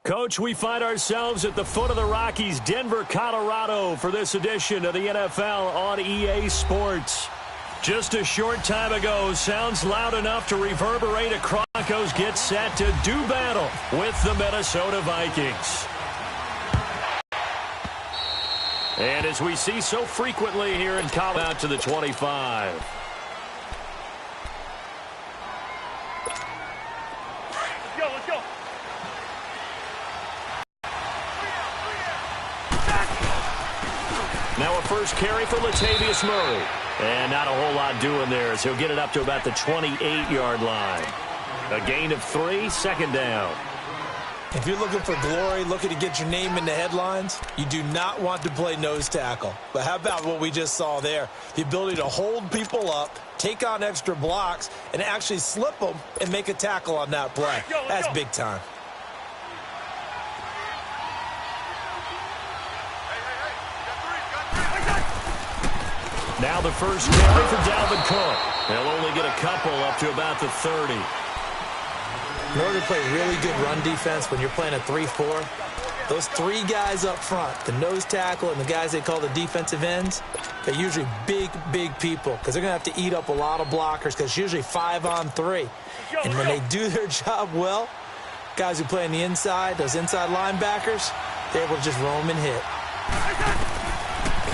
Coach, we find ourselves at the foot of the Rockies, Denver, Colorado, for this edition of the NFL on EA Sports. Just a short time ago, sounds loud enough to reverberate as Broncos get set to do battle with the Minnesota Vikings. And as we see so frequently here in Colorado, out to the 25. Now a first carry for Latavius Murray. And not a whole lot doing there as he'll get it up to about the 28-yard line. A gain of 3, second down. If you're looking for glory, looking to get your name in the headlines, you do not want to play nose tackle. But how about what we just saw there? The ability to hold people up, take on extra blocks, and actually slip them and make a tackle on that play. That's big time. Now the first carry for Dalvin Cook. They'll only get a couple up to about the 30. In order to play really good run defense when you're playing a 3-4, those three guys up front, the nose tackle and the guys they call the defensive ends, they're usually big people because they're going to have to eat up a lot of blockers because it's usually 5-on-3. And when they do their job well, guys who play on the inside, those inside linebackers, they're able to just roam and hit.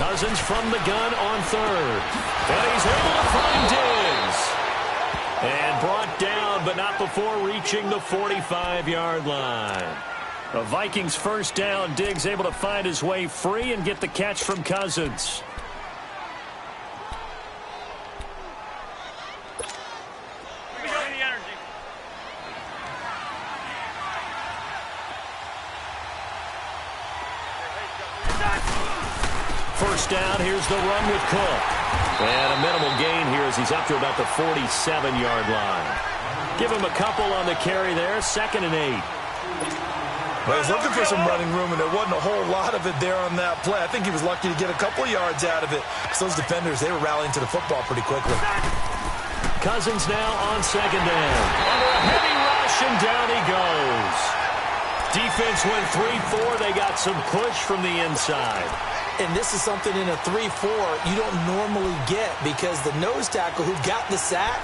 Cousins from the gun on third. And he's able to find Diggs. And brought down, but not before reaching the 45-yard line. The Vikings first down. Diggs able to find his way free and get the catch from Cousins. First down, here's the run with Cook. And a minimal gain here as he's up to about the 47-yard line. Give him a couple on the carry there, 2nd and 8. Well, he's looking for some running room, and there wasn't a whole lot of it there on that play. I think he was lucky to get a couple of yards out of it. So those defenders, they were rallying to the football pretty quickly. Cousins now on 2nd down. Under a heavy rush, and down he goes. Defense went 3-4. They got some push from the inside. And this is something in a 3-4 you don't normally get because the nose tackle who got the sack,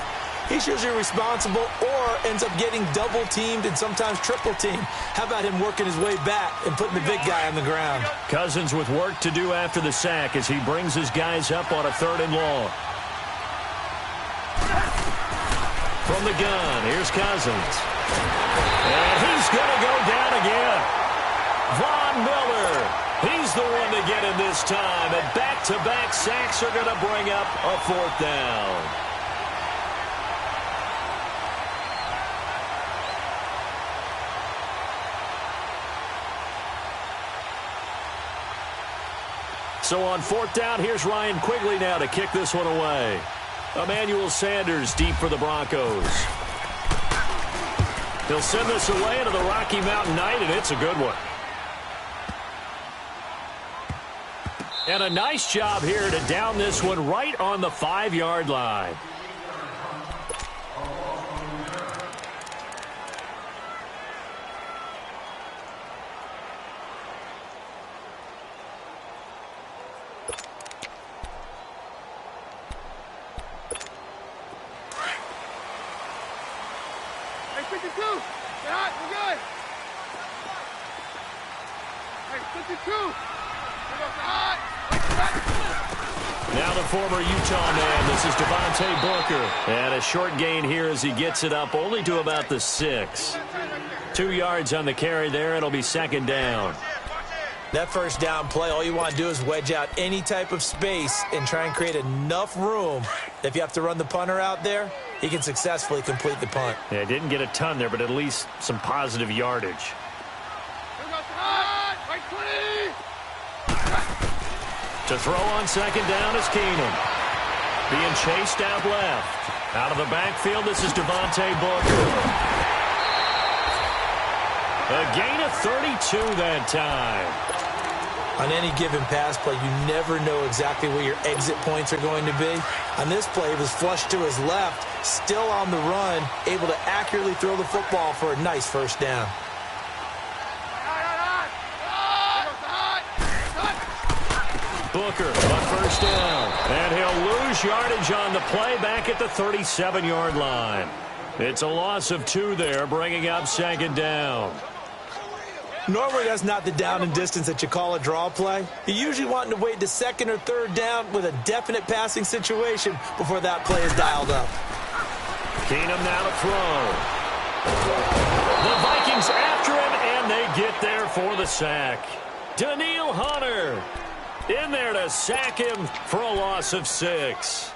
he's usually responsible or ends up getting double-teamed and sometimes triple-teamed. How about him working his way back and putting the big guy on the ground? Cousins with work to do after the sack as he brings his guys up on a 3rd and long. From the gun, here's Cousins. And he's going to go down again. Von Miller. He's the one to get him this time, and back-to-back sacks are going to bring up a 4th down. So on 4th down, here's Ryan Quigley now to kick this one away. Emmanuel Sanders deep for the Broncos. He'll send this away into the Rocky Mountain Night, and it's a good one. And a nice job here to down this one right on the 5-yard line. Hey, 52. Get hot. We're good. Hey, 52. Hot. Now the former Utah man, this is Devontae Booker. And a short gain here as he gets it up only to about the 6. 2 yards on the carry there. It'll be 2nd down. That first down play, all you want to do is wedge out any type of space and try and create enough room that if you have to run the punter out there, he can successfully complete the punt. Yeah, didn't get a ton there, but at least some positive yardage. To throw on 2nd down is Keenum. Being chased out left. Out of the backfield, this is Devontae Booker. A gain of 32 that time. On any given pass play, you never know exactly where your exit points are going to be. On this play, it was flushed to his left, still on the run, able to accurately throw the football for a nice first down. Booker on first down. And he'll lose yardage on the play back at the 37-yard line. It's a loss of 2 there, bringing up second down. Normally, that's not the down and distance that you call a draw play. You're usually wanting to wait to second or third down with a definite passing situation before that play is dialed up. Keenum now to throw. The Vikings after him, and they get there for the sack. Daniil Hunter in there to sack him for a loss of 6.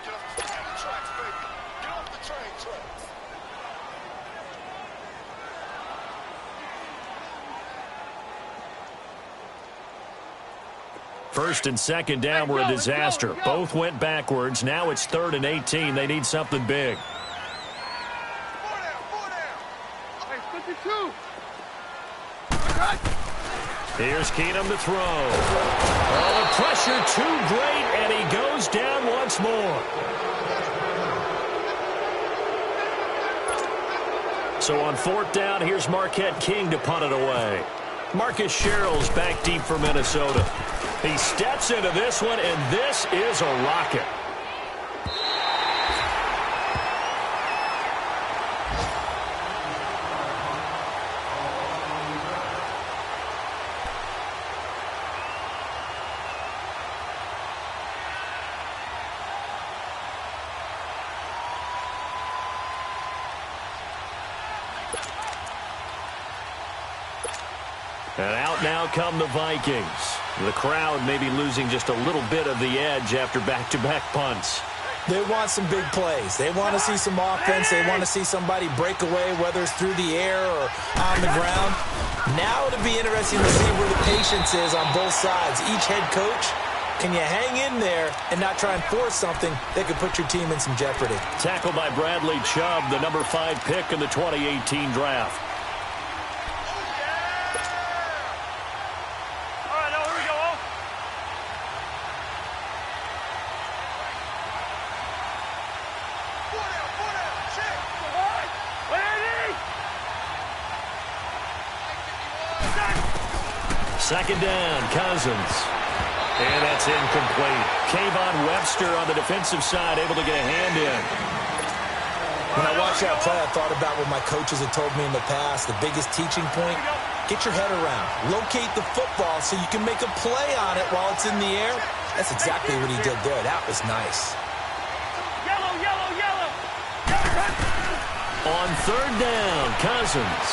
First and second down were a disaster. Both went backwards. Now it's 3rd and 18. They need something big. Here's Keenum to throw. Oh, the pressure too great, and he goes down once more. So on 4th down, here's Marquette King to punt it away. Marcus Sherrill's back deep for Minnesota. He steps into this one, and this is a rocket. And out now come the Vikings. The crowd may be losing just a little bit of the edge after back-to-back punts. They want some big plays. They want to see some offense. They want to see somebody break away, whether it's through the air or on the ground. Now it'll be interesting to see where the patience is on both sides. Each head coach, can you hang in there and not try and force something that could put your team in some jeopardy? Tackled by Bradley Chubb, the number 5 pick in the 2018 draft. Second down, Cousins. And that's incomplete. Kayvon Webster on the defensive side, able to get a hand in. When I watched that play, I thought about what my coaches had told me in the past. The biggest teaching point, get your head around. Locate the football so you can make a play on it while it's in the air. That's exactly what he did there. That was nice. Yellow, yellow, yellow. On 3rd down, Cousins.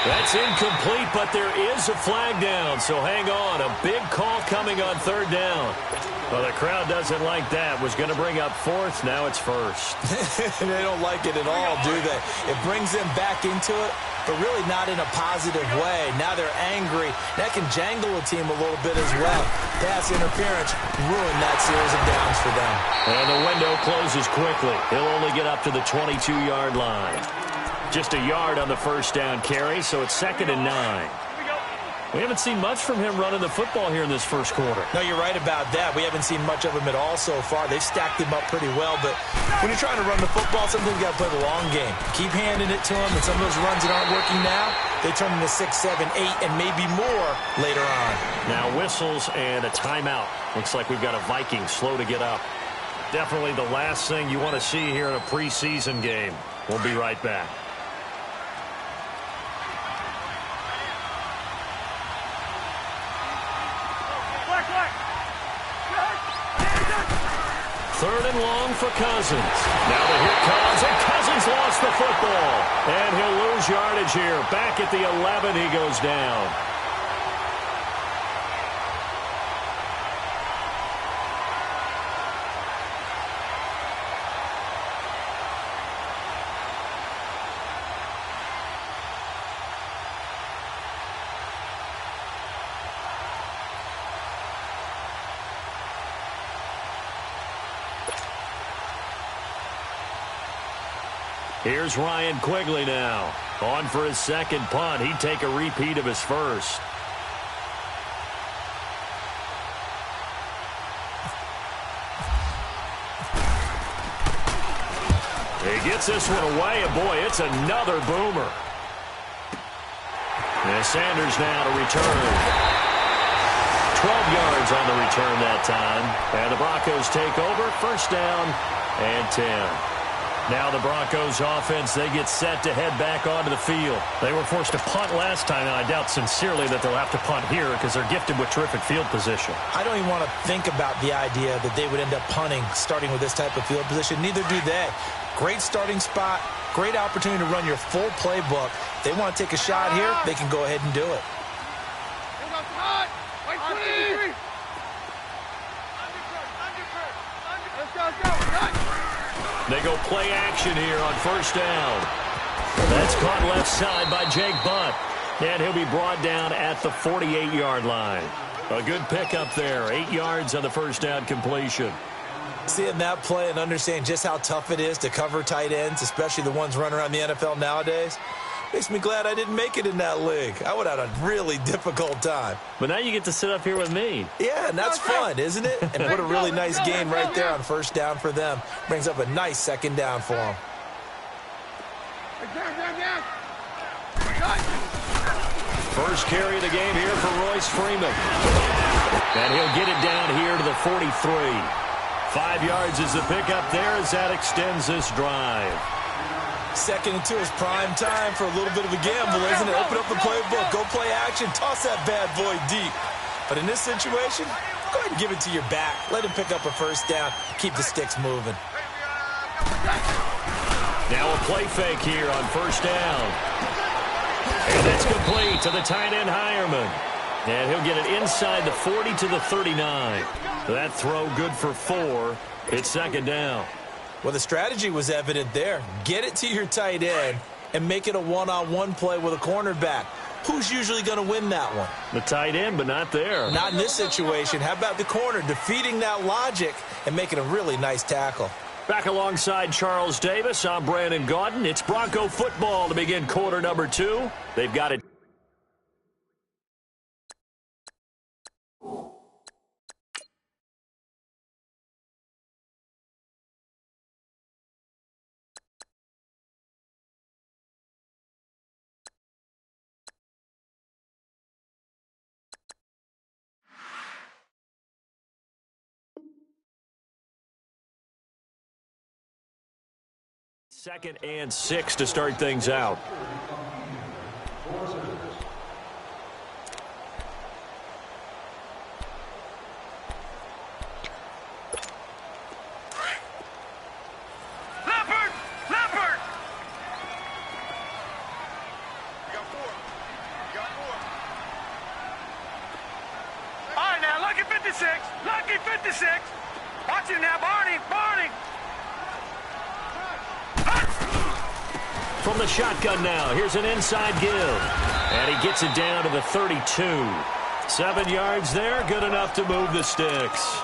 That's incomplete, but there is a flag down, so hang on. A big call coming on 3rd down. Well, the crowd doesn't like that. Was going to bring up 4th, now it's 1st. They don't like it at all, do they? It brings them back into it, but really not in a positive way. Now they're angry. That can jangle a team a little bit as well. Pass interference ruined that series of downs for them. And the window closes quickly. He'll only get up to the 22-yard line. Just a yard on the first down carry, so it's 2nd and 9. We haven't seen much from him running the football here in this first quarter. No, you're right about that. We haven't seen much of him at all so far. They've stacked him up pretty well, but when you're trying to run the football, sometimes you got to play the long game. Keep handing it to him, and some of those runs that aren't working now, they turn into 6, 7, 8, and maybe more later on. Now whistles and a timeout. Looks like we've got a Viking slow to get up. Definitely the last thing you want to see here in a preseason game. We'll be right back. Third and long for Cousins. Now the hit comes, and Cousins lost the football. And he'll lose yardage here. Back at the 11, he goes down. Here's Ryan Quigley now. On for his second punt. He'd take a repeat of his first. He gets this one away, and boy, it's another boomer. And Sanders now to return. yards on the return that time. And the Broncos take over. First down and 10. Now the Broncos offense, they get set to head back onto the field. They were forced to punt last time, and I doubt sincerely that they'll have to punt here because they're gifted with terrific field position. I don't even want to think about the idea that they would end up punting starting with this type of field position. Neither do they. Great starting spot, great opportunity to run your full playbook. If they want to take a shot here, they can go ahead and do it. They go play action here on first down. That's caught left side by Jake Butt. And he'll be brought down at the 48-yard line. A good pickup there. 8 yards on the first down completion. Seeing that play and understanding just how tough it is to cover tight ends, especially the ones running around the NFL nowadays, makes me glad I didn't make it in that league. I would have had a really difficult time. But now you get to sit up here with me. Yeah, and that's fun, isn't it? And what a really nice game right there on first down for them. Brings up a nice second down for them. First carry of the game here for Royce Freeman. And he'll get it down here to the 43. 5 yards is the pickup there as that extends this drive. Second and 2 is prime time for a little bit of a gamble, isn't it? Open up the playbook, go play action, toss that bad boy deep. But in this situation, go ahead and give it to your back. Let him pick up a first down, keep the sticks moving. Now a play fake here on first down. And that's complete to the tight end Hireman. And he'll get it inside the 40 to the 39. That throw good for 4. It's second down. Well, the strategy was evident there. Get it to your tight end and make it a one-on-one play with a cornerback. Who's usually going to win that one? The tight end, but not there. Not in this situation. How about the corner defeating that logic and making a really nice tackle? Back alongside Charles Davis, I'm Brandon Gaudin. It's Bronco football to begin quarter number 2. They've got it. Second and 6 to start things out. Leopard! All right, now, lucky 56. Lucky 56. Watch him now, Barney. From the shotgun now, here's an inside give. And he gets it down to the 32. 7 yards there, good enough to move the sticks.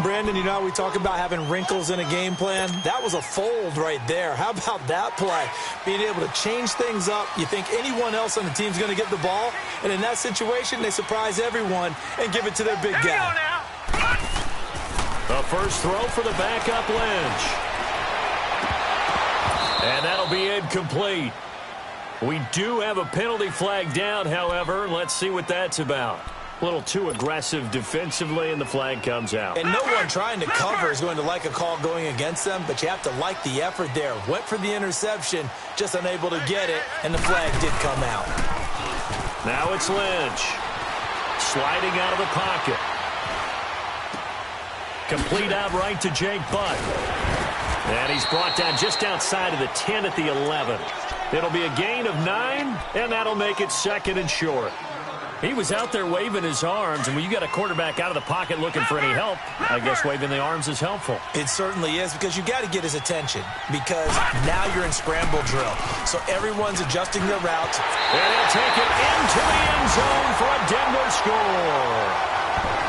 Brandon, you know how we talk about having wrinkles in a game plan? That was a fold right there. How about that play? Being able to change things up. You think anyone else on the team's going to get the ball, and in that situation, they surprise everyone and give it to their big guy. The first throw for the backup Lynch. And that'll be incomplete. We do have a penalty flag down, however. Let's see what that's about. A little too aggressive defensively, and the flag comes out. And no one trying to cover is going to like a call going against them, but you have to like the effort there. Went for the interception, just unable to get it, and the flag did come out. Now it's Lynch. Sliding out of the pocket. Complete out right to Jake Butt. And he's brought down just outside of the 10 at the 11. It'll be a gain of 9, and that'll make it second and short. He was out there waving his arms, and when you got a quarterback out of the pocket looking for any help, I guess waving the arms is helpful. It certainly is, because you got to get his attention, because now you're in scramble drill. So everyone's adjusting their routes. And he'll take it into the end zone for a Denver score.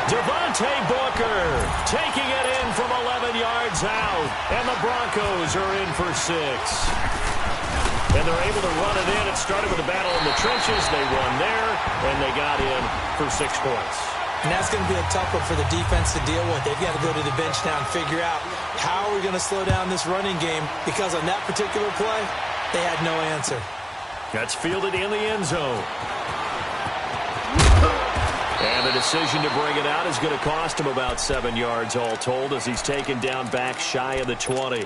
Devontae Booker taking it in from 11 yards out, and the Broncos are in for 6. And they're able to run it in. It started with a battle in the trenches. They won there, and they got in for 6 points. And that's going to be a tough one for the defense to deal with. They've got to go to the bench now and figure out how are we going to slow down this running game, because on that particular play, they had no answer. That's fielded in the end zone. And the decision to bring it out is going to cost him about 7 yards all told as he's taken down back shy of the 20.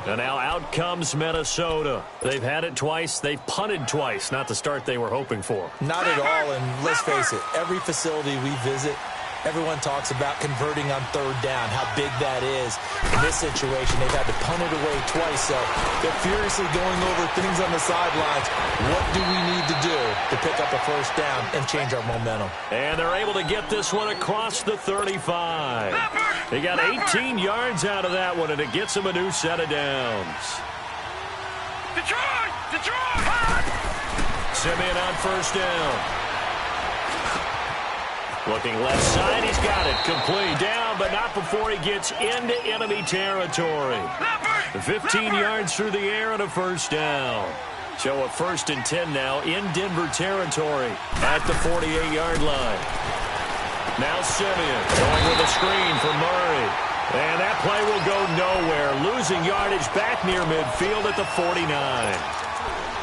And now out comes Minnesota. They've had it twice. They've punted twice. Not the start they were hoping for. Not at all, and let's face it, every facility we visit, everyone talks about converting on third down, how big that is. In this situation, they've had to punt it away twice, so they're furiously going over things on the sidelines. What do we need to do to pick up a first down and change our momentum? And they're able to get this one across the 35. They got 18 yards out of that one, and it gets them a new set of downs. Detroit! Detroit! Simeon on first down. Looking left side, he's got it. Complete. Down, but not before he gets into enemy territory. 15 yards through the air and a first down. So a 1st and 10 now in Denver territory at the 48-yard line. Now Simeon going with a screen for Murray. And that play will go nowhere. Losing yardage back near midfield at the 49.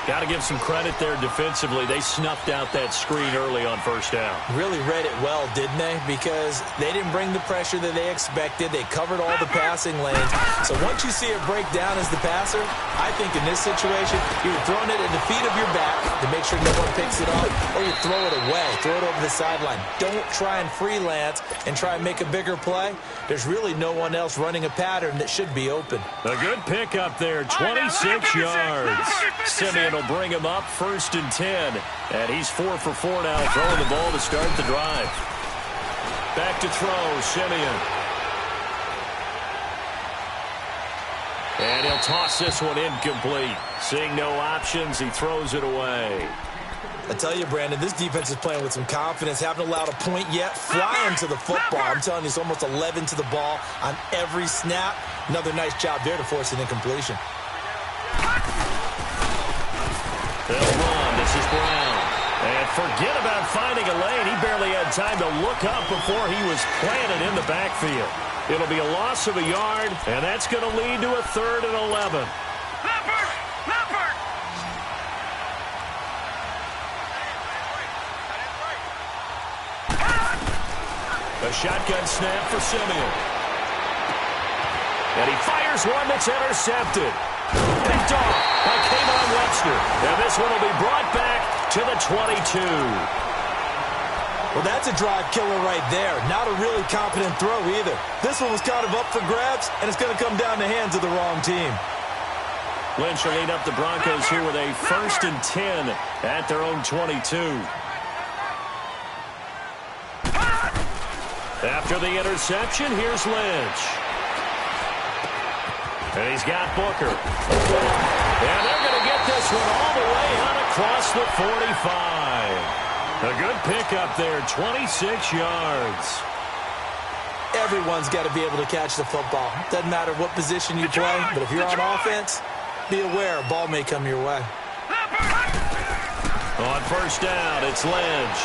Got to give some credit there defensively. They snuffed out that screen early on first down. Really read it well, didn't they? Because they didn't bring the pressure that they expected. They covered all the passing lanes. So once you see it break down as the passer, I think in this situation, you're throwing it at the feet of your back to make sure no one picks it up, or you throw it away, throw it over the sideline. Don't try and freelance and try and make a bigger play. There's really no one else running a pattern that should be open. A good pickup there, 26 yards. Simeon will bring him up 1st and 10. And he's 4 for 4 now, throwing the ball to start the drive. Back to throw, Simeon. And he'll toss this one incomplete. Seeing no options, he throws it away. I tell you, Brandon, this defense is playing with some confidence. Haven't allowed a point yet. Flying to the football. I'm telling you, it's almost 11 to the ball on every snap. Another nice job there to force an incompletion. They'll run. This is Brown. And forget about finding a lane. He barely had time to look up before he was planted in the backfield. It'll be a loss of a yard, and that's going to lead to a 3rd and 11. A shotgun snap for Simeon. And he fires one that's intercepted. Picked off by Kayvon Webster. And this one will be brought back to the 22. Well, that's a drive killer right there. Not a really confident throw either. This one was kind of up for grabs, and it's going to come down the hands of the wrong team. Lynch will lead up the Broncos here with a 1st and 10 at their own 22. After the interception, here's Lynch. And he's got Booker. And they're going to get this one all the way out across the 45. A good pickup there, 26 yards. Everyone's got to be able to catch the football. Doesn't matter what position you play, but if you're on offense, be aware a ball may come your way. On first down, it's Lynch.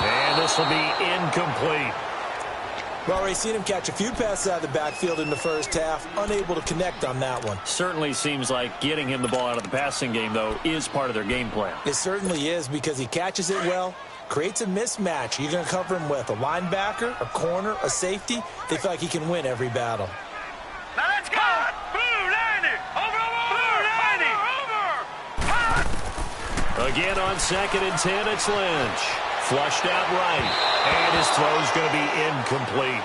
And this will be incomplete. We've already seen him catch a few passes out of the backfield in the first half, unable to connect on that one. Certainly seems like getting him the ball out of the passing game, though, is part of their game plan. It certainly is because he catches it well, creates a mismatch. You're going to cover him with a linebacker, a corner, a safety. They feel like he can win every battle. Now let's go! Blue 90! Over! Again on 2nd and 10, it's Lynch. Flushed out right, and his throw's going to be incomplete.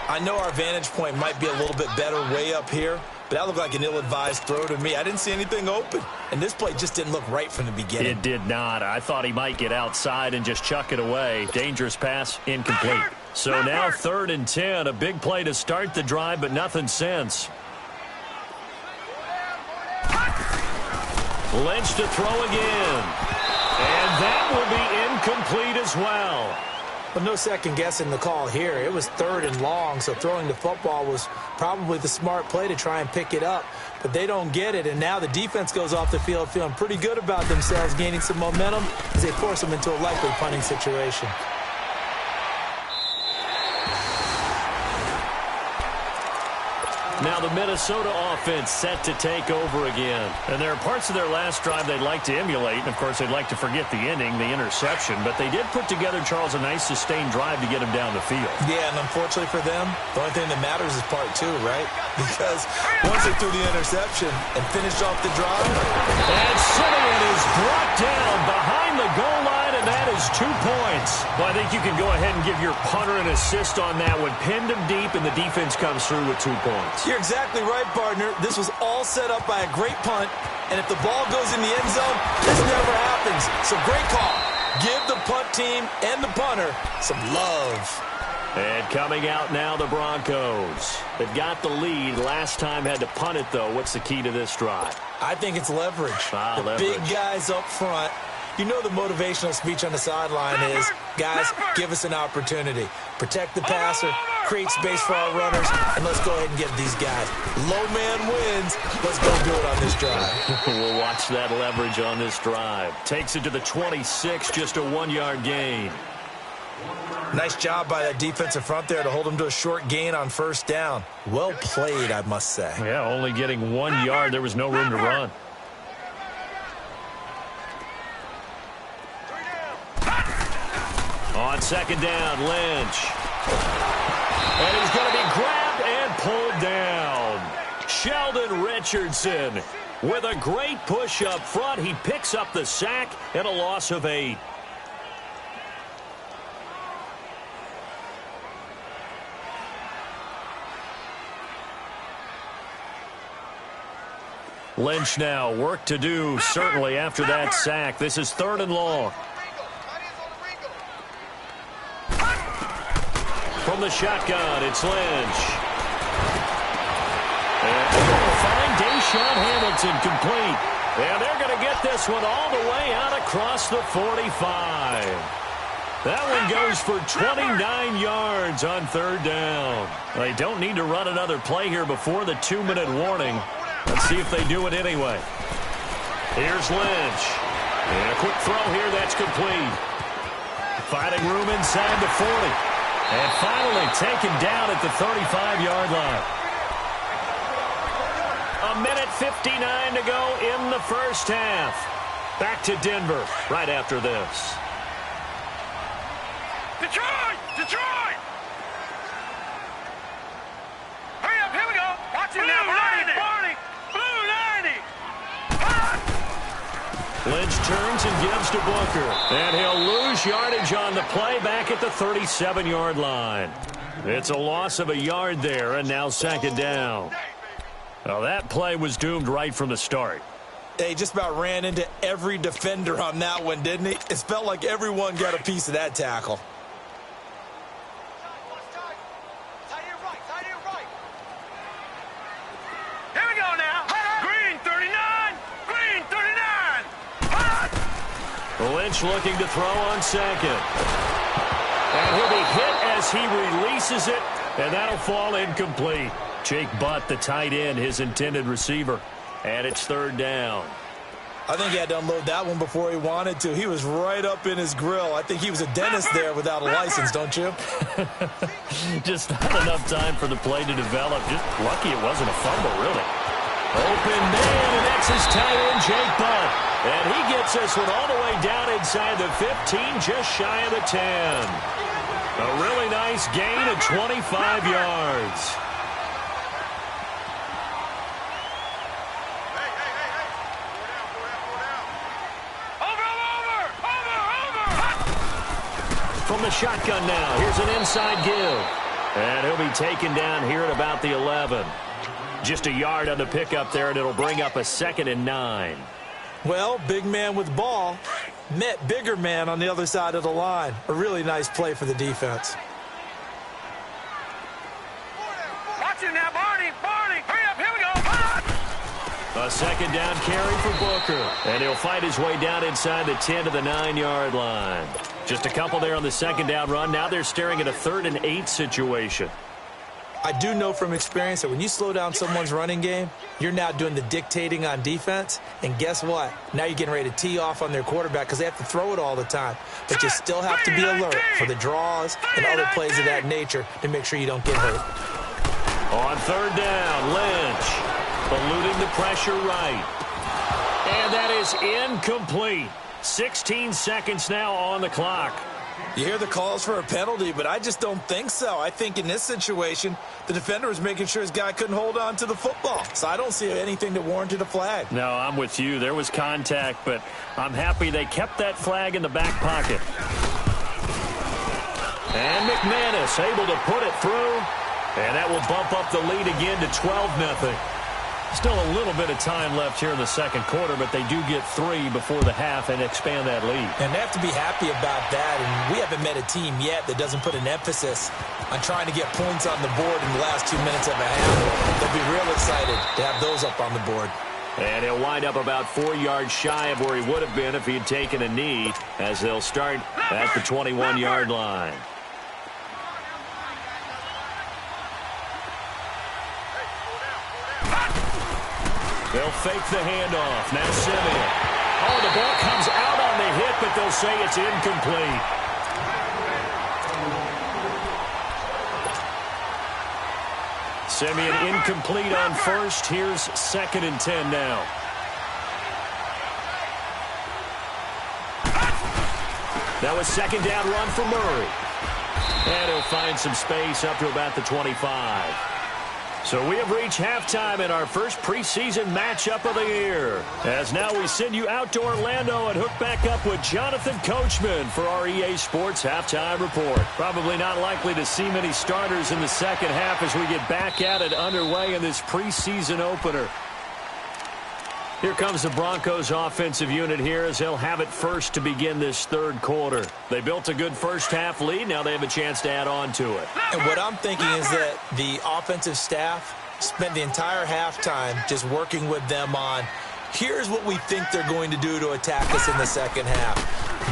I know our vantage point might be a little bit better way up here, but that looked like an ill-advised throw to me. I didn't see anything open, and this play just didn't look right from the beginning. It did not. I thought he might get outside and just chuck it away. Dangerous pass, incomplete. So now 3rd and 10, a big play to start the drive, but nothing since. Lynch to throw again. And that will be incomplete as well. But no second guessing the call here. It was 3rd and long, so throwing the football was probably the smart play to try and pick it up. But they don't get it, and now the defense goes off the field feeling pretty good about themselves, gaining some momentum as they force them into a likely punting situation. Now the Minnesota offense set to take over again. And there are parts of their last drive they'd like to emulate. And, of course, they'd like to forget the inning, the interception. But they did put together, Charles, a nice sustained drive to get him down the field. Yeah, and unfortunately for them, the only thing that matters is part two, right? Because once they threw the interception and finished off the drive. And Simeon is brought down behind the goal line, and that is 2 points. Well, I think you can go ahead and give your punter an assist on that one. Pinned him deep, and the defense comes through with 2 points. You're exactly right, partner. This was all set up by a great punt, and if the ball goes in the end zone, this never happens. So great call. Give the punt team and the punter some love. And coming out now, the Broncos. They've got the lead. Last time had to punt it, though. What's the key to this drive? I think it's leverage. Leverage. Big guys up front. You know the motivational speech on the sideline is, guys, give us an opportunity. Protect the passer, create space for our runners, and let's go ahead and get these guys. Low man wins. Let's go do it on this drive. We'll watch that leverage on this drive. Takes it to the 26, just a 1-yard gain. Nice job by that defensive front there to hold them to a short gain on first down. Well played, I must say. Yeah, only getting 1 yard. There was no room to run. On second down, Lynch. And he's going to be grabbed and pulled down. Sheldon Richardson with a great push up front. He picks up the sack and a loss of 8. Lynch now, work to do, certainly, after that sack. This is 3rd and long. From the shotgun, it's Lynch. And they're going to find Deshaun Hamilton complete. And they're going to get this one all the way out across the 45. That one goes for 29 yards on 3rd down. They don't need to run another play here before the 2-minute warning. Let's see if they do it anyway. Here's Lynch. And a quick throw here, that's complete. Finding room inside the 40. And finally taken down at the 35-yard line. 1:59 to go in the first half. Back to Denver right after this. Detroit! Detroit! Hurry up, here we go. Watch it now, Barney. Blue 90. Lynch turns and gives to Booker. And he'll lose yardage on the play back at the 37-yard line. It's a loss of a yard there, and now second down. Well, that play was doomed right from the start. They just about ran into every defender on that one, didn't he? It felt like everyone got a piece of that tackle. Here we go now. Green 39. Green 39. Lynch looking to throw on second. And he'll be hit as he releases it, and that'll fall incomplete. Jake Butt, the tight end, his intended receiver. And it's 3rd down. I think he had to unload that one before he wanted to. He was right up in his grill. I think he was a dentist there without a license, don't you? Just not enough time for the play to develop. Just lucky it wasn't a fumble, really. Open man, and that's his tight end, Jake Butt. And he gets this one all the way down inside the 15, just shy of the 10. A really nice gain of 25 yards. From the shotgun now, here's an inside give. And he'll be taken down here at about the 11. Just a yard on the pickup there, and it'll bring up a 2nd and 9. Well, big man with ball met bigger man on the other side of the line. A really nice play for the defense. Watch it now, Barney. Barney, hurry up, here we go. A 2nd down carry for Booker. And he'll fight his way down inside the 10 to the 9-yard line. Just a couple there on the 2nd down run. Now they're staring at a 3rd and 8 situation. I do know from experience that when you slow down someone's running game, you're now doing the dictating on defense. And guess what? Now you're getting ready to tee off on their quarterback because they have to throw it all the time. But you still have to be alert for the draws and other plays of that nature to make sure you don't get hurt. On third down, Lynch eluding the pressure right. And that is incomplete. 16 seconds now on the clock. You hear the calls for a penalty, but I just don't think so. I think in this situation, the defender was making sure his guy couldn't hold on to the football. So I don't see anything that warranted a flag. No, I'm with you. There was contact, but I'm happy they kept that flag in the back pocket. And McManus able to put it through. And that will bump up the lead again to 12-0. Still a little bit of time left here in the second quarter, but they do get 3 before the half and expand that lead. And they have to be happy about that. And we haven't met a team yet that doesn't put an emphasis on trying to get points on the board in the last 2 minutes of a half. They'll be real excited to have those up on the board. And he'll wind up about 4 yards shy of where he would have been if he had taken a knee, as they'll start at the 21-yard line. They'll fake the handoff. Now Simeon. Oh, the ball comes out on the hit, but they'll say it's incomplete. Simeon incomplete on first. Here's 2nd and 10 now. That was 2nd down run for Murray. And he'll find some space up to about the 25. So we have reached halftime in our first preseason matchup of the year. As now we send you out to Orlando and hook back up with Jonathan Coachman for our EA Sports Halftime Report. Probably not likely to see many starters in the second half as we get back at it underway in this preseason opener. Here comes the Broncos offensive unit here as they'll have it first to begin this third quarter. They built a good first half lead. Now they have a chance to add on to it. And what I'm thinking is that the offensive staff spent the entire halftime just working with them on, here's what we think they're going to do to attack us in the second half.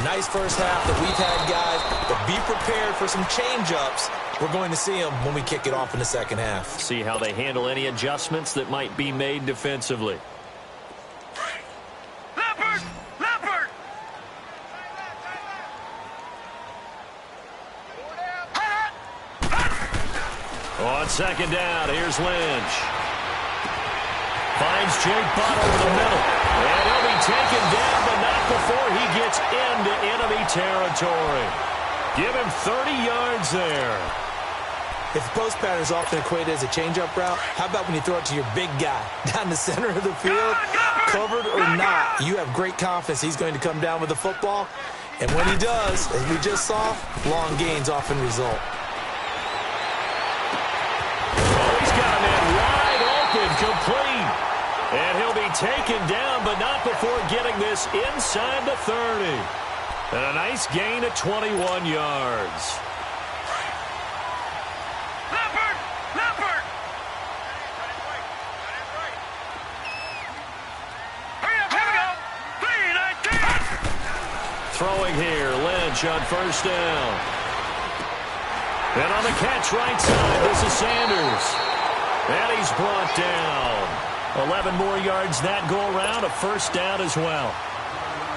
Nice first half that we've had, guys, but be prepared for some change-ups. We're going to see them when we kick it off in the second half. See how they handle any adjustments that might be made defensively. On 2nd down, here's Lynch. Finds Jake Butt over the middle. And he'll be taken down, but not before he gets into enemy territory. Give him 30 yards there. If the post pattern is often equated as a change-up route, how about when you throw it to your big guy down the center of the field? Covered or not, you have great confidence he's going to come down with the football. And when he does, as we just saw, long gains often result. Complete. And he'll be taken down, but not before getting this inside the 30. And a nice gain of 21 yards. Leopard! Hurry up, here we go. 3-19. Throwing here, Lynch on first down. And on the catch right side, this is Sanders. And he's brought down. 11 more yards that go around, a first down as well.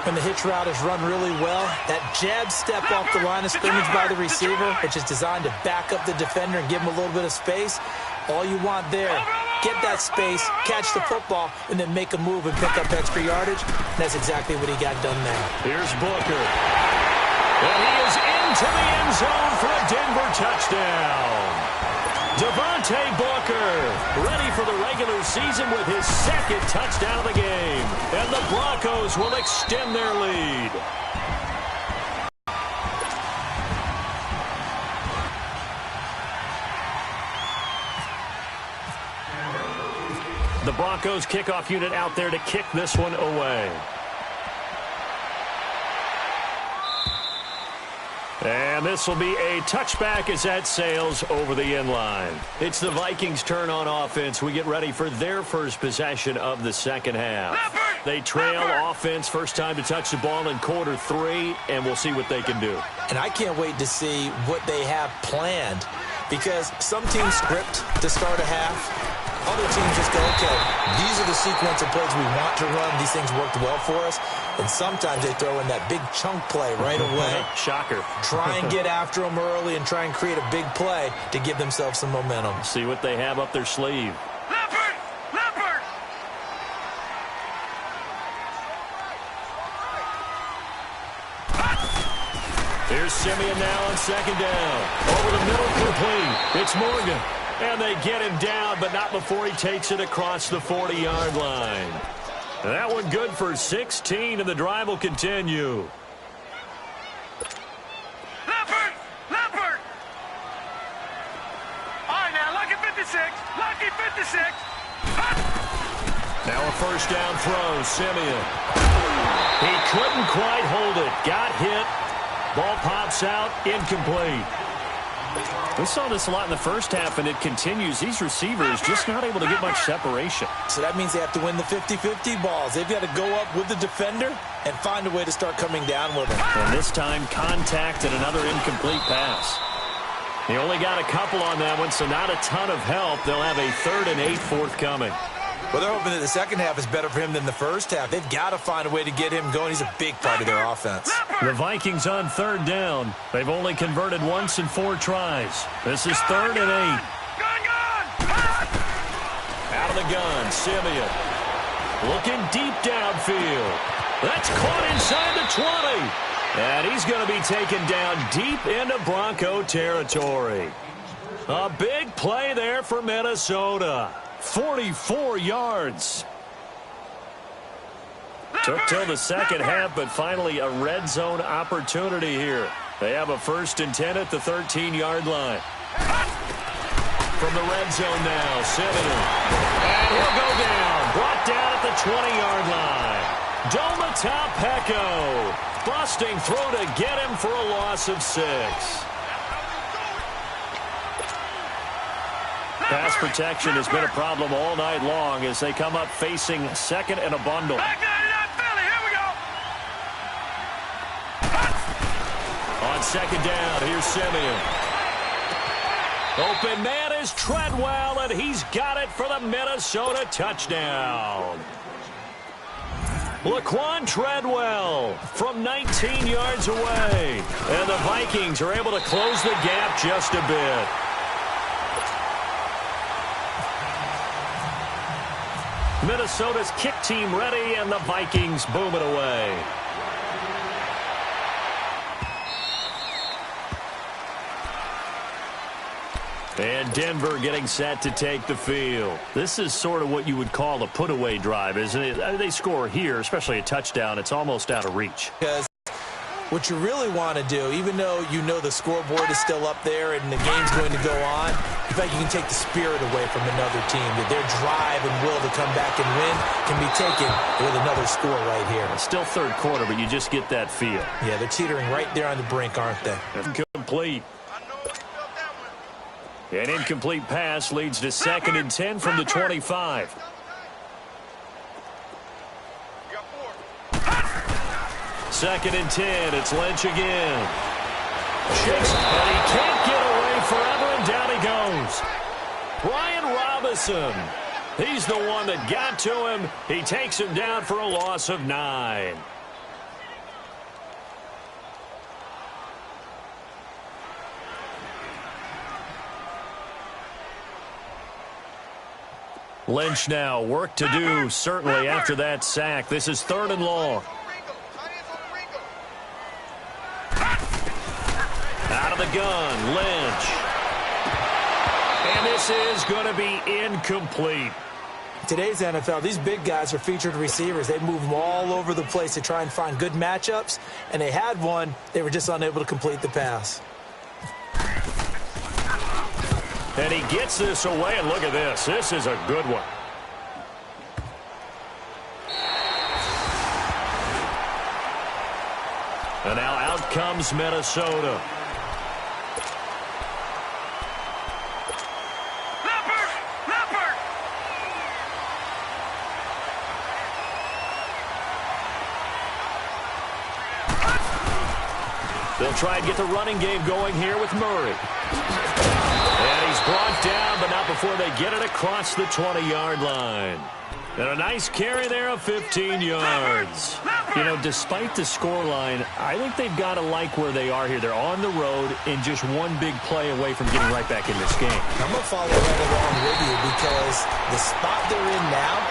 And the hitch route is run really well. That jab step off the line of scrimmage by the receiver, which is designed to back up the defender and give him a little bit of space. All you want there, get that space, catch the football, and then make a move and pick up extra yardage. And that's exactly what he got done there. Here's Booker. And he is into the end zone for a Denver touchdown. Devontae Booker ready for the regular season with his 2nd touchdown of the game. And the Broncos will extend their lead. The Broncos kickoff unit out there to kick this one away. And this will be a touchback as that sails over the end line. It's the Vikings' turn on offense. We get ready for their first possession of the second half. They trail offense, first time to touch the ball in quarter 3, and we'll see what they can do. And I can't wait to see what they have planned because some teams script to start a half. Other teams just go, okay, these are the sequence of plays we want to run. These things worked well for us. And sometimes they throw in that big chunk play right away. Shocker. Try and get after them early and try and create a big play to give themselves some momentum. See what they have up their sleeve. Here's Simeon now on second down. Over the middle, complete. It's Morgan. And they get him down, but not before he takes it across the 40-yard line. That one good for 16, and the drive will continue. Leopard! All right, now, lucky 56. Lucky 56. Now a first down throw, Simeon. He couldn't quite hold it. Got hit. Ball pops out, incomplete. We saw this a lot in the first half, and it continues. These receivers just not able to get much separation. So that means they have to win the 50-50 balls. They've got to go up with the defender and find a way to start coming down with him. And this time, contact and another incomplete pass. He only got a couple on that one, so not a ton of help. They'll have a 3rd and 8 forthcoming. Well, they're hoping that the second half is better for him than the first half. They've got to find a way to get him going. He's a big part of their offense. The Vikings on 3rd down. They've only converted once in 4 tries. This is 3rd and 8. Out of the gun, Simeon. Looking deep downfield. That's caught inside the 20. And he's going to be taken down deep into Bronco territory. A big play there for Minnesota. 44 yards. Took till the second half, but finally a red zone opportunity here. They have a 1st and 10 at the 13-yard line. From the red zone now, Simeon. And he'll go down. Brought down at the 20-yard line. Doma Peko. Busting through to get him for a loss of 6. Pass protection has been a problem all night long as they come up facing 2nd and a bundle. Back there to that Philly. Here we go. On 2nd down, here's Simeon. Open man is Treadwell, and he's got it for the Minnesota touchdown. Laquan Treadwell from 19 yards away. And the Vikings are able to close the gap just a bit. Minnesota's kick team ready, and the Vikings boom it away. And Denver getting set to take the field. This is sort of what you would call a put-away drive, isn't it? They score here, especially a touchdown. It's almost out of reach. Because what you really want to do, even though you know the scoreboard is still up there and the game's going to go on, in fact, you can take the spirit away from another team. That their drive and will to come back and win can be taken with another score right here. It's still 3rd quarter, but you just get that feel. Yeah, they're teetering right there on the brink, aren't they? Incomplete. An incomplete pass leads to 2nd and 10 from the 25. Second and 10. It's Lynch again. Shakes, and he can't get away forever, and down he goes. Brian Robinson. He's the one that got to him. He takes him down for a loss of 9. Lynch now, work to do, certainly, after that sack. This is 3rd and long. Out of the gun, Lynch. And this is going to be incomplete. Today's NFL, these big guys are featured receivers. They move them all over the place to try and find good matchups, and they had one. They were just unable to complete the pass. And he gets this away, and look at this. This is a good one. And now out comes Minnesota. Leopard! They'll try and get the running game going here with Murray. brought down, but not before they get it across the 20-yard line. And a nice carry there of 15 yards. You know, despite the scoreline, I think they've got to like where they are here. They're on the road and just one big play away from getting right back in this game. I'm going to follow right along with you because the spot they're in now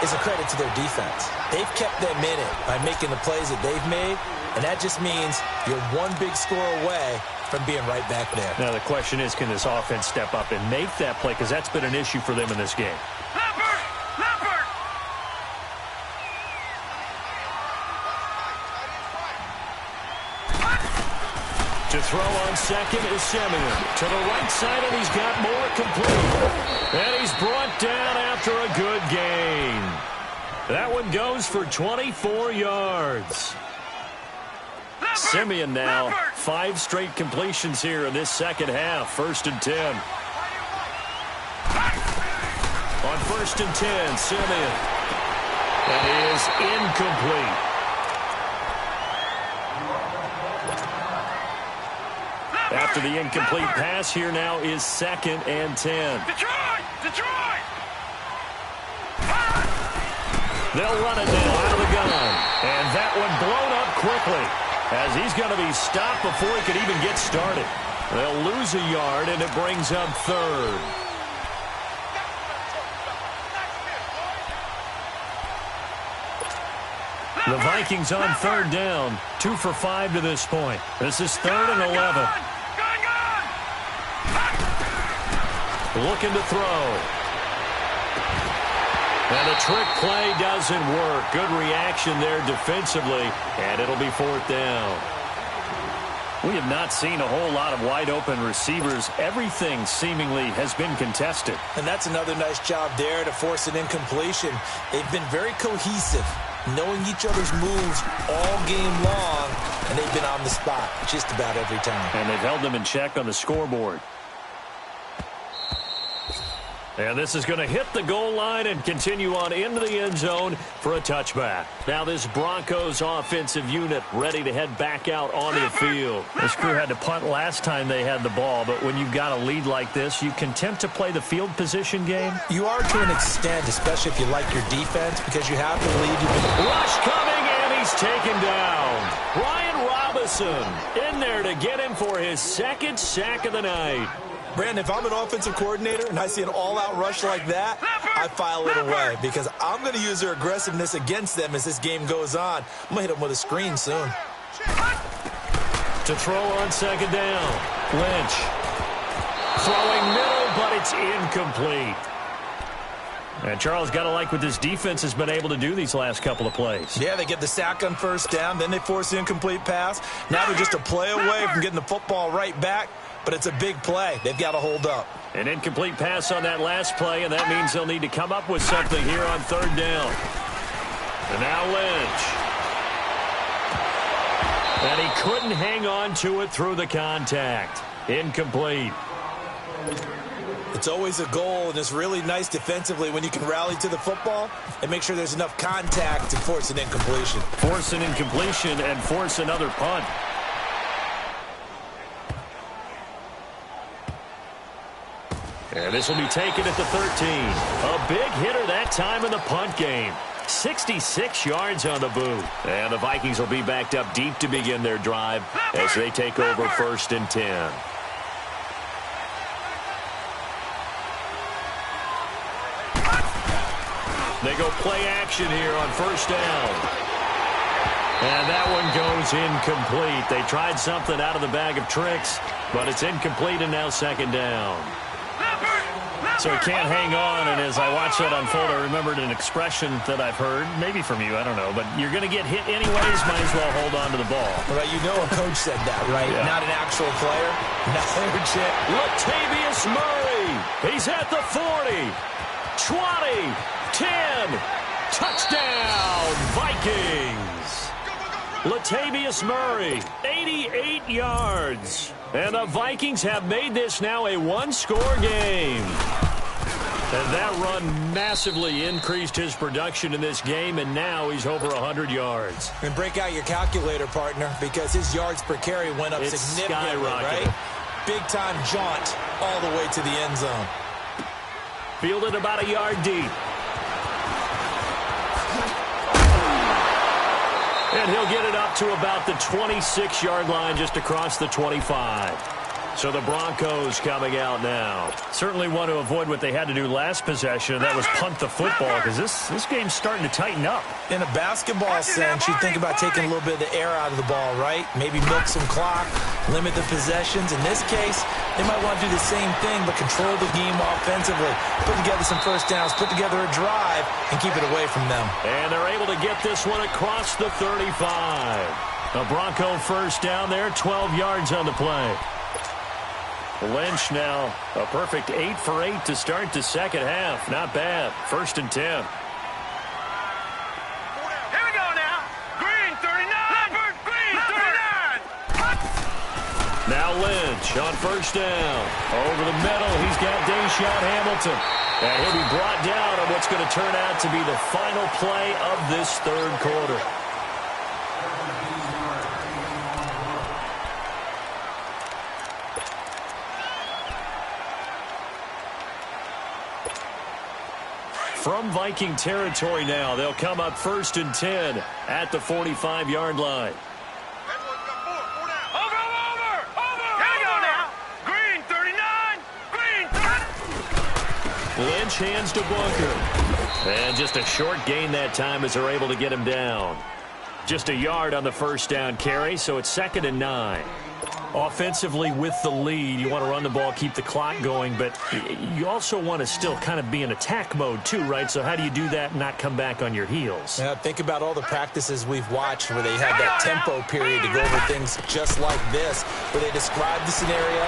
is a credit to their defense. They've kept them in it by making the plays that they've made, and that just means you're one big score away from being right back there. Now the question is, can this offense step up and make that play? Because that's been an issue for them in this game. To throw on second is Simeon. To the right side, and he's got more complete. And he's brought down after a good gain. That one goes for 24 yards. Simeon now, 5 straight completions here in this second half. 1st and 10. On 1st and 10, Simeon. That is incomplete. After the incomplete pass, here now is 2nd and 10. Detroit! They'll run it now out of the gun. And that one blown up quickly as he's going to be stopped before he could even get started. They'll lose a yard, and it brings up 3rd. The Vikings on 3rd down. 2 for 5 to this point. This is 3rd and 11. Looking to throw. And the trick play doesn't work. Good reaction there defensively, and it'll be 4th down. We have not seen a whole lot of wide-open receivers. Everything seemingly has been contested. And that's another nice job there to force an incompletion. They've been very cohesive, knowing each other's moves all game long, and they've been on the spot just about every time. And they've held them in check on the scoreboard. And this is going to hit the goal line and continue on into the end zone for a touchback. Now this Broncos offensive unit ready to head back out onto the field. This crew had to punt last time they had the ball, but when you've got a lead like this, you content to play the field position game? You are to an extent, especially if you like your defense, because you have the lead. Rush coming, and he's taken down. Ryan Robinson in there to get him for his 2nd sack of the night. Brandon, if I'm an offensive coordinator and I see an all-out rush like that, I file it away because I'm going to use their aggressiveness against them as this game goes on. I'm going to hit them with a screen soon. To throw on 2nd down. Lynch. Throwing middle, but it's incomplete. And Charles, got to like what this defense has been able to do these last couple of plays. Yeah, they get the sack on 1st down, then they force the incomplete pass. Now they're just a play away from getting the football right back. But it's a big play. They've got to hold up. An incomplete pass on that last play, and that means they'll need to come up with something here on 3rd down. And now Lynch. And he couldn't hang on to it through the contact. Incomplete. It's always a goal, and it's really nice defensively when you can rally to the football and make sure there's enough contact to force an incompletion. Force an incompletion and force another punt. And this will be taken at the 13. A big hitter that time in the punt game. 66 yards on the boot. And the Vikings will be backed up deep to begin their drive as they take over 1st and 10. They go play action here on 1st down. And that one goes incomplete. They tried something out of the bag of tricks, but it's incomplete and now 2nd down. So he can't hang on, and as I watch that unfold, I remembered an expression that I've heard, maybe from you, I don't know, but you're going to get hit anyways, might as well hold on to the ball. Well, you know a coach said that, right? Yeah. Not an actual player. Not legit. Latavius Murray. He's at the 40, 20, 10. Touchdown, Vikings. Latavius Murray, 88 yards. And the Vikings have made this now a one-score game. And that run massively increased his production in this game, and now he's over 100 yards. And break out your calculator, partner, because his yards per carry went up significantly, right? Big-time jaunt all the way to the end zone. Fielded about a yard deep. And he'll get it up to about the 26-yard line, just across the 25. So the Broncos coming out now. Certainly want to avoid what they had to do last possession, and that was punt the football, because this game's starting to tighten up. In a basketball sense, you think about taking a little bit of the air out of the ball, right? Maybe milk some clock, limit the possessions. In this case, they might want to do the same thing, but control the game offensively. Put together some first downs, put together a drive, and keep it away from them. And they're able to get this one across the 35. A Bronco first down there, 12 yards on the play. Lynch now a perfect 8 for 8 to start the second half. Not bad. 1st and 10. Here we go now. Green 39. Green 39. Now Lynch on first down. Over the middle, he's got Deshaun Hamilton. And he'll be brought down on what's going to turn out to be the final play of this third quarter. From Viking territory now, they'll come up 1st and 10 at the 45-yard line. Over. Here we go now. Green 39. Green 30. Lynch hands to Booker. And just a short gain that time as they're able to get him down. Just a yard on the first down carry, so it's 2nd and 9. Offensively with the lead, you want to run the ball, keep the clock going, but you also want to still kind of be in attack mode too, right? So how do you do that and not come back on your heels? Yeah, think about all the practices we've watched where they have that tempo period to go over things just like this, where they describe the scenario,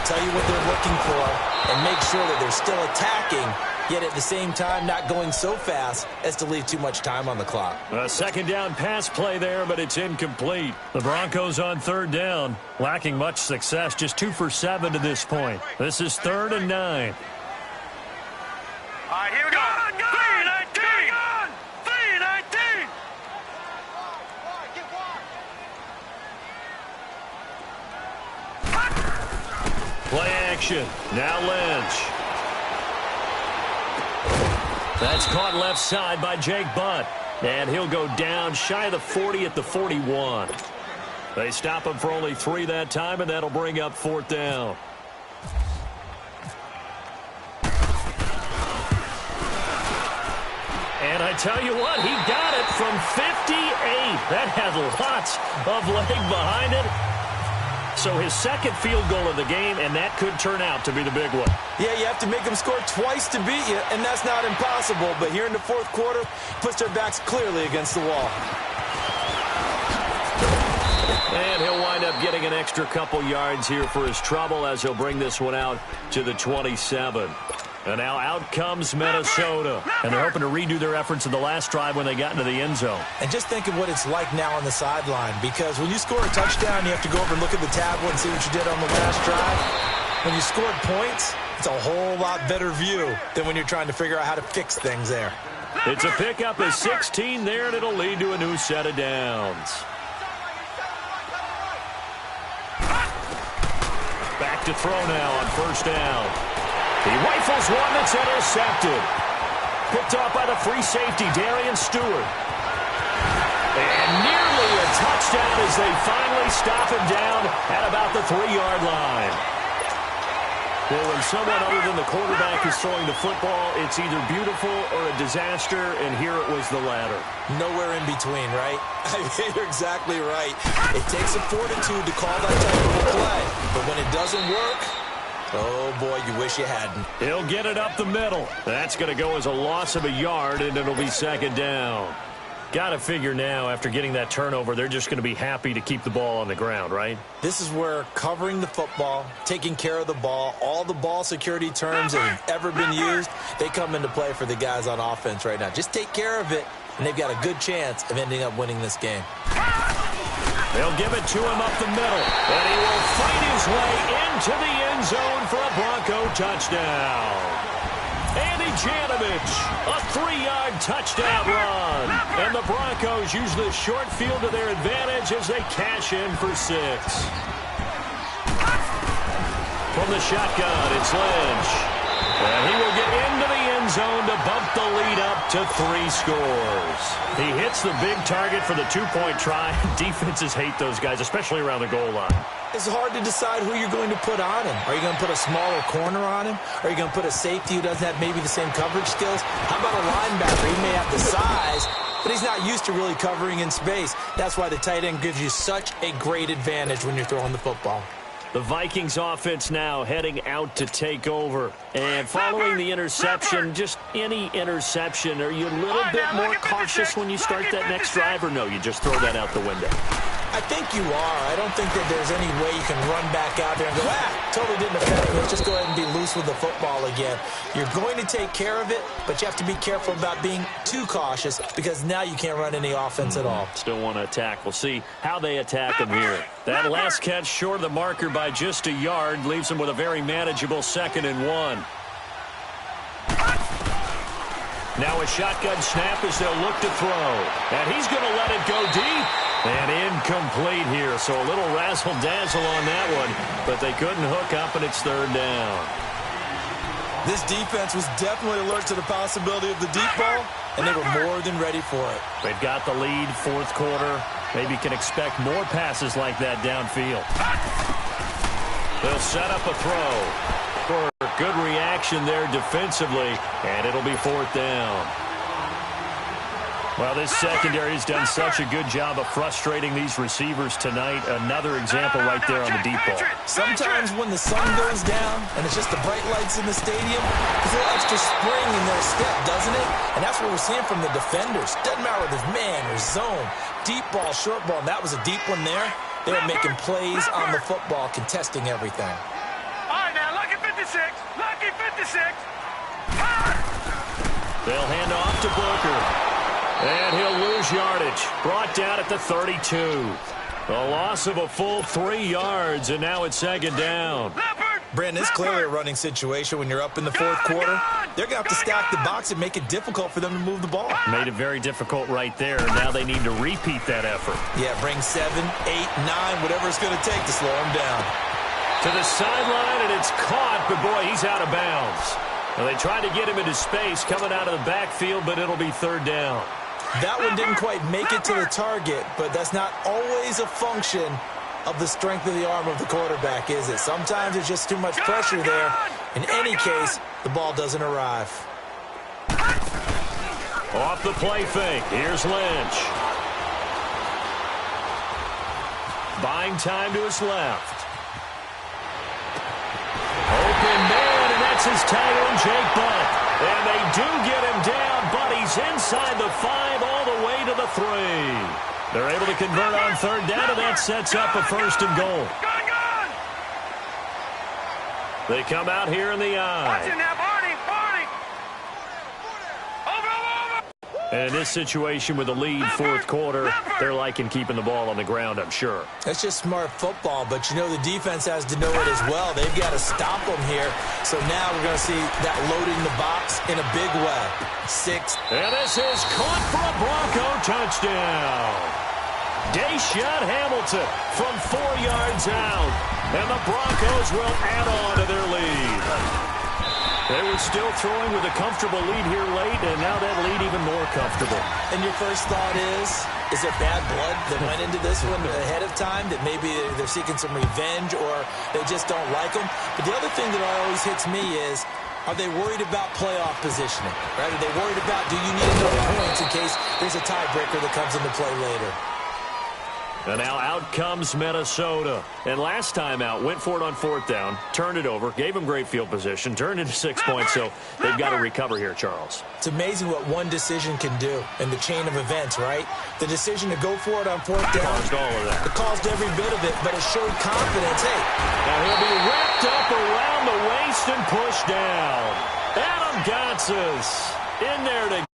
tell you what they're looking for, and make sure that they're still attacking, yet at the same time not going so fast as to leave too much time on the clock. A second down pass play there, but it's incomplete. The Broncos on 3rd down, lacking much success, just 2 for 7 to this point. This is 3rd and 9. All right, here we go. 3-19. 3-19. Play action. Now Lynch. That's caught left side by Jake Butt. And he'll go down shy of the 40 at the 41. They stop him for only 3 that time, and that'll bring up 4th down. And I tell you what, he got it from 58. That had lots of leg behind it. So his second field goal of the game, and that could turn out to be the big one. Yeah, you have to make them score twice to beat you, and that's not impossible. But here in the 4th quarter, puts their backs clearly against the wall. And he'll wind up getting an extra couple yards here for his trouble as he'll bring this one out to the 27. And now out comes Minnesota. And they're hoping to redo their efforts in the last drive when they got into the end zone. And just think of what it's like now on the sideline, because when you score a touchdown, you have to go over and look at the tablet and see what you did on the last drive. When you scored points, it's a whole lot better view than when you're trying to figure out how to fix things there. It's a pickup of 16 there, and it'll lead to a new set of downs. Back to throw now on first down. He rifles one that's intercepted. Picked off by the free safety, Darian Stewart. And nearly a touchdown as they finally stop him down at about the 3-yard line. Well, when someone other than the quarterback is throwing the football, it's either beautiful or a disaster, and here it was the latter. Nowhere in between, right? I mean, you're exactly right. It takes a fortitude to call that type of a play, but when it doesn't work, oh, boy, you wish you hadn't. He'll get it up the middle. That's going to go as a loss of a yard, and it'll be 2nd down. Got to figure now, after getting that turnover, they're just going to be happy to keep the ball on the ground, right? This is where covering the football, taking care of the ball, all the ball security terms that have ever been used, they come into play for the guys on offense right now. Just take care of it, and they've got a good chance of ending up winning this game. They'll give it to him up the middle, and he will fight his way into the end zone for a Bronco touchdown. Andy Janovich, a 3-yard touchdown run. And the Broncos use the short field to their advantage as they cash in for 6. From the shotgun, it's Lynch. And he will get into the end zone to bump the lead up to 3 scores. He hits the big target for the 2-point try. Defenses hate those guys, especially around the goal line. It's hard to decide who you're going to put on him. Are you going to put a smaller corner on him? Are you going to put a safety who doesn't have maybe the same coverage skills? How about a linebacker? He may have the size, but he's not used to really covering in space. That's why the tight end gives you such a great advantage when you're throwing the football. The Vikings offense now heading out to take over. And following the interception, just any interception, are you a little bit more cautious when you start that next drive, or no, you just throw that out the window? I think you are. I don't think that there's any way you can run back out there and go, totally didn't affect me. Let's just go ahead and be loose with the football again. You're going to take care of it, but you have to be careful about being too cautious because now you can't run any offense at all. Still want to attack. We'll see how they attack him here. That last catch short of the marker by just a yard leaves him with a very manageable 2nd and 1. Now a shotgun snap as they'll look to throw. And he's going to let it go deep. And incomplete here. So a little razzle-dazzle on that one. But they couldn't hook up, and it's 3rd down. This defense was definitely alert to the possibility of the deep ball, and they were more than ready for it. They've got the lead, 4th quarter. Maybe can expect more passes like that downfield. They'll set up a throw. For good reaction there defensively, and it'll be 4th down. Well, this secondary has done such a good job of frustrating these receivers tonight. Another example right there on the deep ball. Sometimes when the sun goes down and it's just the bright lights in the stadium, there's a little extra spring in their step, doesn't it? And that's what we're seeing from the defenders. Doesn't matter whether it's man or zone, deep ball, short ball, and that was a deep one there. They were making plays on the football, contesting everything. All right, now, lucky 56. Lucky 56. They'll hand off to Booker. And he'll lose yardage. Brought down at the 32. A loss of a full 3 yards, and now it's 2nd down. Brandon, it's clearly a running situation when you're up in the 4th quarter. They're going to have to stack the box and make it difficult for them to move the ball. Made it very difficult right there. Now they need to repeat that effort. Yeah, bring 7, 8, 9, whatever it's going to take to slow him down. To the sideline, and it's caught, but boy, he's out of bounds. Well, they tried to get him into space coming out of the backfield, but it'll be 3rd down. That one didn't quite make it to the target, but that's not always a function of the strength of the arm of the quarterback, is it? Sometimes there's just too much pressure there. In any case, the ball doesn't arrive. Off the play fake. Here's Lynch. Buying time to his left. Open man, and that's his tight end, Jake Buck. And they do get him down, but he's inside the 5 all the way to the 3. They're able to convert on 3rd down, and that sets up a 1st and goal. They come out here in the eye. And in this situation with the lead, 4th quarter, they're liking keeping the ball on the ground, I'm sure. That's just smart football, but you know the defense has to know it as well. They've got to stop them here. So now we're going to see that loading the box in a big way. 6. And this is caught for a Bronco touchdown. Deshaun Hamilton from 4 yards out. And the Broncos will add on to their lead. They were still throwing with a comfortable lead here late, and now that lead even more comfortable. And your first thought is there bad blood that went into this one ahead of time, that maybe they're seeking some revenge or they just don't like them? But the other thing that always hits me is, are they worried about playoff positioning? Right? Are they worried about, do you need enough points in case there's a tiebreaker that comes into play later? And now out comes Minnesota. And last time out, went for it on 4th down, turned it over, gave them great field position, turned into 6 points, so they've got to recover here, Charles. It's amazing what one decision can do in the chain of events, right? The decision to go for it on 4th down. Caused all of that. It caused every bit of it, but it showed confidence. Hey. Now he'll be wrapped up around the waist and pushed down. Adam Gotsis in there to